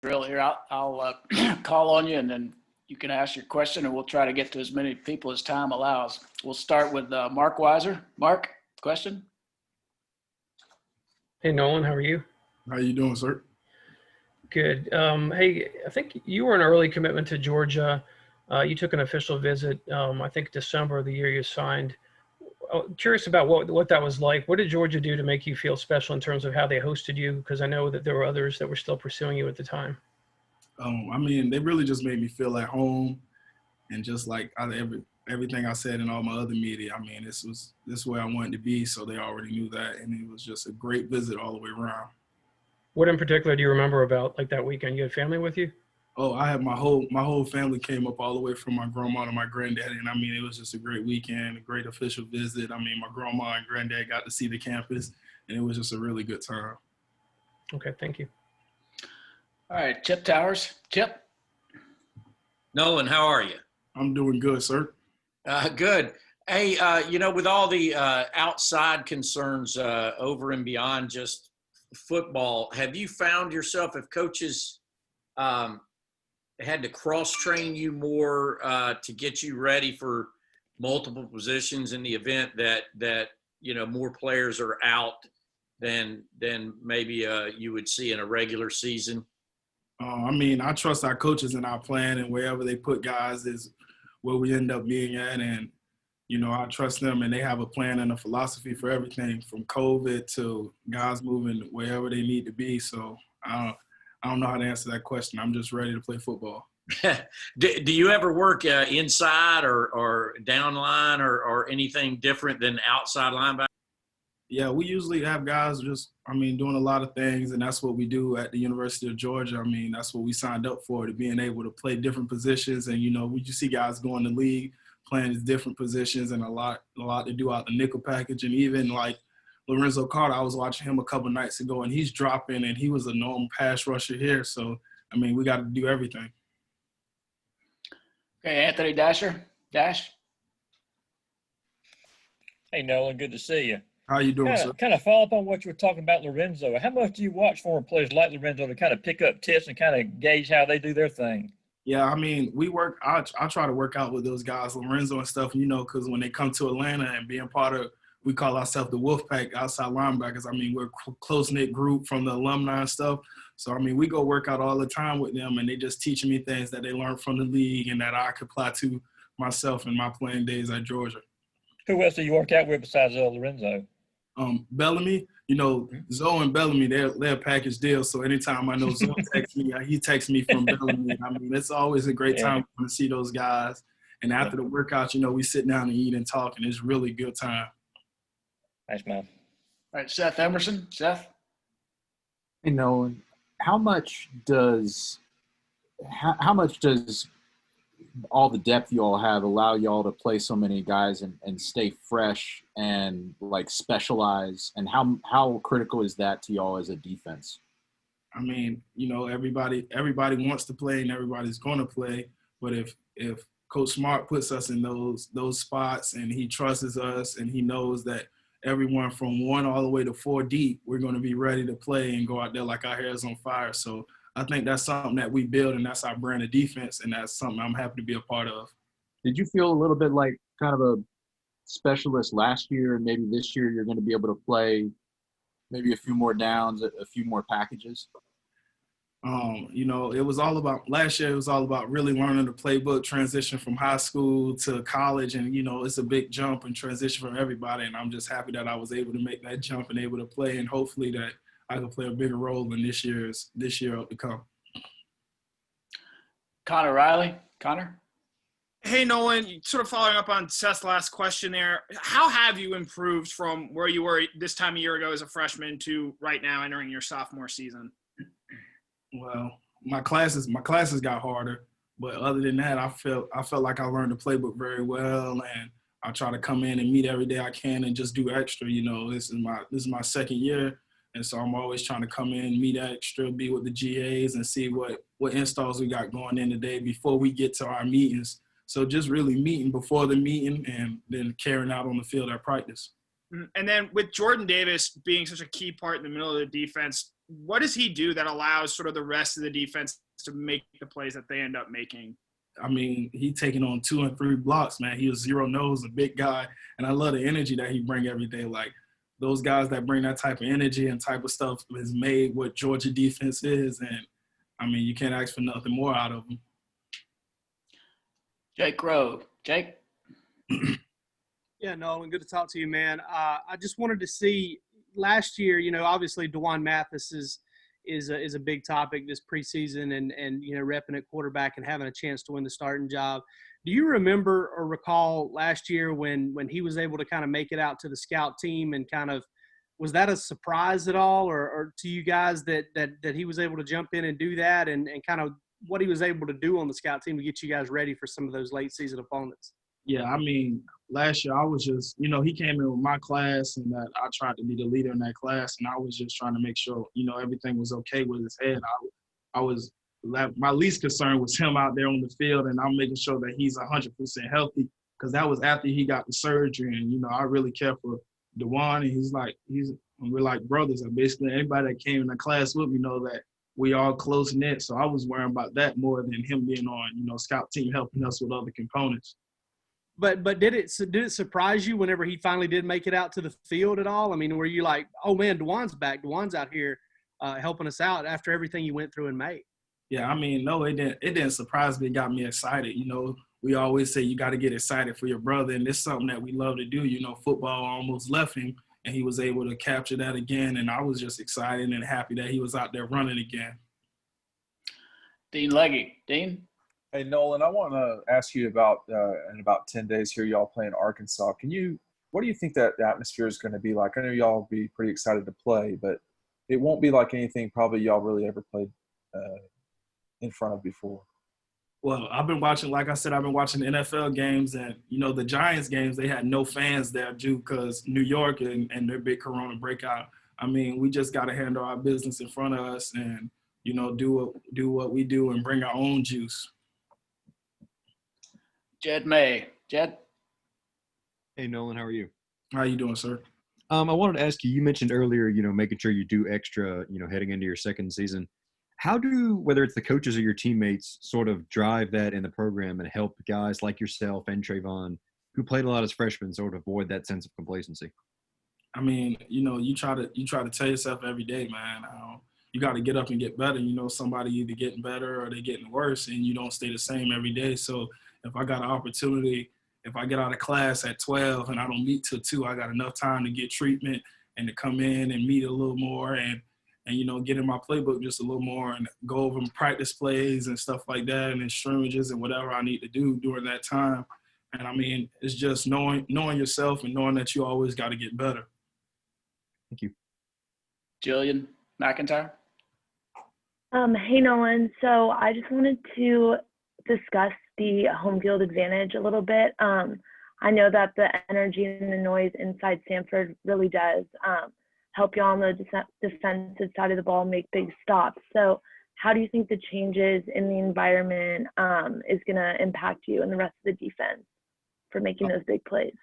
drill here. I'll call on you, and then you can ask your question, and we'll try to get to as many people as time allows. We'll start with Mark Weiser. Mark, question? Hey, Nolan, how are you? How you doing, sir? Good. Hey, I think you were an early commitment to Georgia. You took an official visit, I think December of the year you signed. Curious about what that was like. What did Georgia do to make you feel special in terms of how they hosted you? Because I know that there were others that were still pursuing you at the time. I mean, they really just made me feel at home, and just like everything I said in all my other media. I mean, this is where I wanted to be, so they already knew that, and it was just a great visit all the way around. What in particular do you remember about like that weekend? You had family with you? Oh, I had my whole family came up all the way from my grandma to my granddad, and I mean, it was just a great weekend, a great official visit. I mean, my grandma and granddad got to see the campus, and it was just a really good time. Okay, thank you. All right, Chip Towers. Chip? Nolan, how are you? I'm doing good, sir. Good. Hey, with all the outside concerns over and beyond just football, have you found yourself, if coaches had to cross-train you more to get you ready for multiple positions in the event that more players are out than maybe you would see in a regular season? I mean, I trust our coaches in our plan, and wherever they put guys is where we end up being at. And, I trust them, and they have a plan and a philosophy for everything from COVID to guys moving wherever they need to be. So I don't know how to answer that question. I'm just ready to play football. Do you ever work inside or down line or anything different than outside linebacker? Yeah, we usually have guys doing a lot of things, and that's what we do at the University of Georgia. I mean, that's what we signed up for, to being able to play different positions. And, we just see guys go in the league playing these different positions, and a lot to do out the nickel package. And even like Lorenzo Carter, I was watching him a couple nights ago, and he's dropping, and he was a normal pass rusher here. So, I mean, we got to do everything. Okay, Anthony Dasher. Dash? Hey, Nolan, good to see you. How you doing, sir? Kind of follow up on what you were talking about Lorenzo. How much do you watch former players like Lorenzo to kind of pick up tips and kind of gauge how they do their thing? Yeah, I mean, I try to work out with those guys, Lorenzo and stuff, because when they come to Atlanta and being part of, we call ourselves the Wolfpack outside linebackers. I mean, we're a close-knit group from the alumni and stuff. So, I mean, we go work out all the time with them, and they just teaching me things that they learned from the league and that I could apply to myself in my playing days at Georgia. Who else do you work out with besides Lorenzo? Bellamy, Zoe and Bellamy, they're a package deal. So anytime I know Zoe texts me, he texts me from Bellamy. I mean, it's always a great time to see those guys. And after the workout, we sit down and eat and talk, and it's really good time. Thanks, man. All right, Seth Emerson. Seth? Hey, Nolan, how much does all the depth you all have allow y'all to play so many guys and stay fresh and like specialize, and how critical is that to y'all as a defense? I mean, everybody wants to play and everybody's going to play, but if Coach Smart puts us in those spots and he trusts us and he knows that everyone from 1 all the way to 4 deep, we're going to be ready to play and go out there like our hair is on fire. So I think that's something that we build, and that's our brand of defense, and that's something I'm happy to be a part of. Did you feel a little bit like kind of a specialist last year, and maybe this year you're going to be able to play maybe a few more downs, a few more packages? It was all about – last year it was all about really learning the playbook, transition from high school to college, and, it's a big jump and transition for everybody, and I'm just happy that I was able to make that jump and able to play, and hopefully that – I can play a bigger role in this year up to come. Connor Riley. Connor? Hey, Nolan, sort of following up on Seth's last question there. How have you improved from where you were this time a year ago as a freshman to right now entering your sophomore season? Well, my classes got harder, but other than that, I felt like I learned the playbook very well, and I try to come in and meet every day I can and just do extra. This is my second year. And so I'm always trying to come in, meet extra, be with the GAs, and see what installs we got going in today before we get to our meetings. So just really meeting before the meeting and then carrying out on the field at practice. And then with Jordan Davis being such a key part in the middle of the defense, what does he do that allows sort of the rest of the defense to make the plays that they end up making? I mean, he taking on 2 and 3 blocks, man. He was 0-nose, a big guy, and I love the energy that he bring every day. Like, those guys that bring that type of energy and type of stuff has made what Georgia defense is, and, I mean, you can't ask for nothing more out of them. Jake Rowe. Jake? Yeah, Nolan, good to talk to you, man. I just wanted to see last year, obviously DeJuan Mathis is a big topic this preseason and repping at quarterback and having a chance to win the starting job. Do you remember or recall last year when he was able to kind of make it out to the scout team and kind of was that a surprise at all or to you guys that he was able to jump in and do that and kind of what he was able to do on the scout team to get you guys ready for some of those late season opponents? Yeah, I mean, last year I was just, he came in with my class and that I tried to be the leader in that class and I was just trying to make sure, everything was okay with his head. My least concern was him out there on the field and I'm making sure that he's 100% healthy because that was after he got the surgery and, I really care for DeJuan and we're like brothers. And basically anybody that came in the class with me know that we all close knit. So I was worrying about that more than him being on, scout team helping us with other components. But did it surprise you whenever he finally did make it out to the field at all? I mean, were you like, oh man, DeJuan's back. DeJuan's out here helping us out after everything you went through in May? Yeah, I mean, no, it didn't surprise me. It got me excited. We always say you got to get excited for your brother, and it's something that we love to do. Football almost left him, and he was able to capture that again, and I was just excited and happy that he was out there running again. Dean Legge. Dean? Hey, Nolan, I want to ask you about in about 10 days here, y'all playing Arkansas. What do you think that atmosphere is going to be like? I know y'all will be pretty excited to play, but it won't be like anything probably y'all really ever played in front of before. Well, I've been watching the NFL games and, the Giants games, they had no fans there due because New York and their big corona breakout. I mean, we just got to handle our business in front of us and, do what we do and bring our own juice. Jed May. Jed? Hey, Nolan, how are you? How you doing, sir? I wanted to ask you mentioned earlier, making sure you do extra, heading into your second season. How do, whether it's the coaches or your teammates, sort of drive that in the program and help guys like yourself and Trayvon, who played a lot as freshmen, sort of avoid that sense of complacency? I mean, you try to tell yourself every day, man, you got to get up and get better. Somebody either getting better or they getting worse, and you don't stay the same every day. So if I got an opportunity, if I get out of class at 12 and I don't meet till 2, I got enough time to get treatment and to come in and meet a little more and get in my playbook just a little more and go over practice plays and stuff like that and then scrimmages and whatever I need to do during that time. And, I mean, it's just knowing yourself and knowing that you always got to get better. Thank you. Jillian McIntyre? Hey, Nolan. So I just wanted to discuss the home field advantage a little bit. I know that the energy and the noise inside Sanford really does help you on the defensive side of the ball make big stops. So how do you think the changes in the environment is going to impact you and the rest of the defense for making those big plays?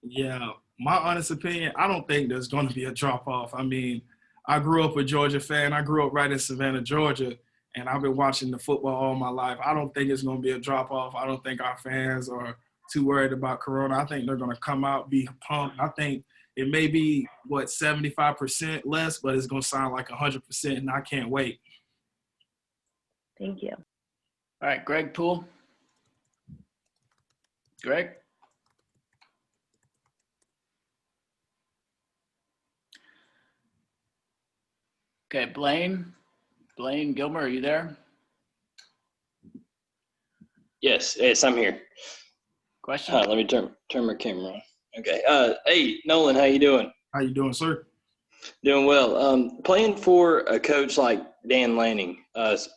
Yeah, my honest opinion, I don't think there's going to be a drop-off. I mean, I grew up a Georgia fan. I grew up right in Savannah, Georgia, and I've been watching the football all my life. I don't think it's going to be a drop-off. I don't think our fans are too worried about Corona. I think they're going to come out, be pumped. I think it may be, 75% less, but it's going to sound like 100%, and I can't wait. Thank you. All right, Greg Poole. Greg? Okay, Blaine Gilmer, are you there? Yes, I'm here. Question? Let me turn my camera on. Okay. Hey, Nolan, how you doing? How you doing, sir? Doing well. Playing for a coach like Dan Lanning,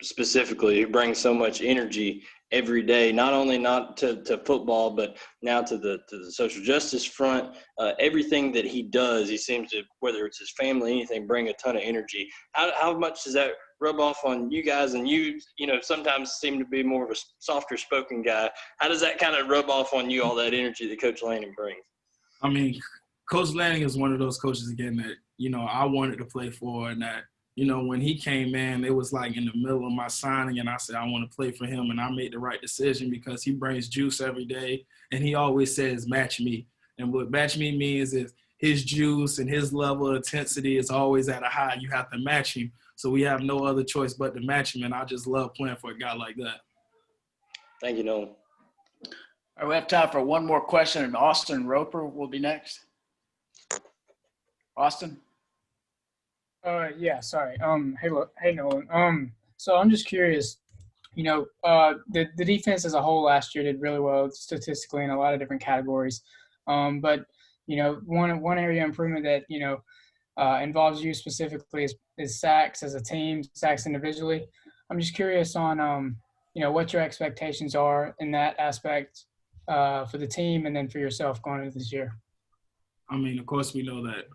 specifically, who brings so much energy every day, not only to football, but now to the social justice front. Everything that he does, he seems to, whether it's his family, anything, bring a ton of energy. How much does that rub off on you guys? And you sometimes seem to be more of a softer spoken guy. How does that kind of rub off on you, all that energy that Coach Lanning brings? I mean, Coach Lanning is one of those coaches, again, that, you know, I wanted to play for, and that, you know, when he came in, it was like in the middle of my signing, and I said I want to play for him, and I made the right decision because he brings juice every day, and he always says, match me. And what match me means is his juice and his level of intensity is always at a high. You have to match him. So we have no other choice but to match him, and I just love playing for a guy like that. Thank you, Nolan. All right, we have time for one more question, and Austin Roper will be next. Austin? Yeah, sorry. Hey, Nolan. So I'm just curious, you know, the defense as a whole last year did really well statistically in a lot of different categories. But, you know, one area of improvement that, you know, involves you specifically is sacks as a team, sacks individually. I'm just curious on, you know, what your expectations are in that aspect for the team and then for yourself going into this year. I mean, of course, we know that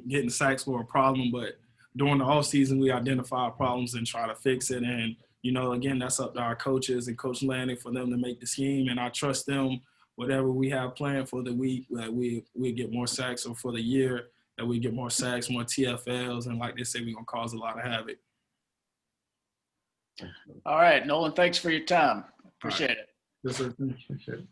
getting sacks were a problem, but during the offseason, we identify problems and try to fix it. And, you know, again, that's up to our coaches and Coach Lanning for them to make the scheme. And I trust them, whatever we have planned for the week, that we get more sacks, or for the year, that we get more sacks, more TFLs. And like they say, we're going to cause a lot of havoc. All right, Nolan, thanks for your time. Appreciate it. Yes, sir. Appreciate it.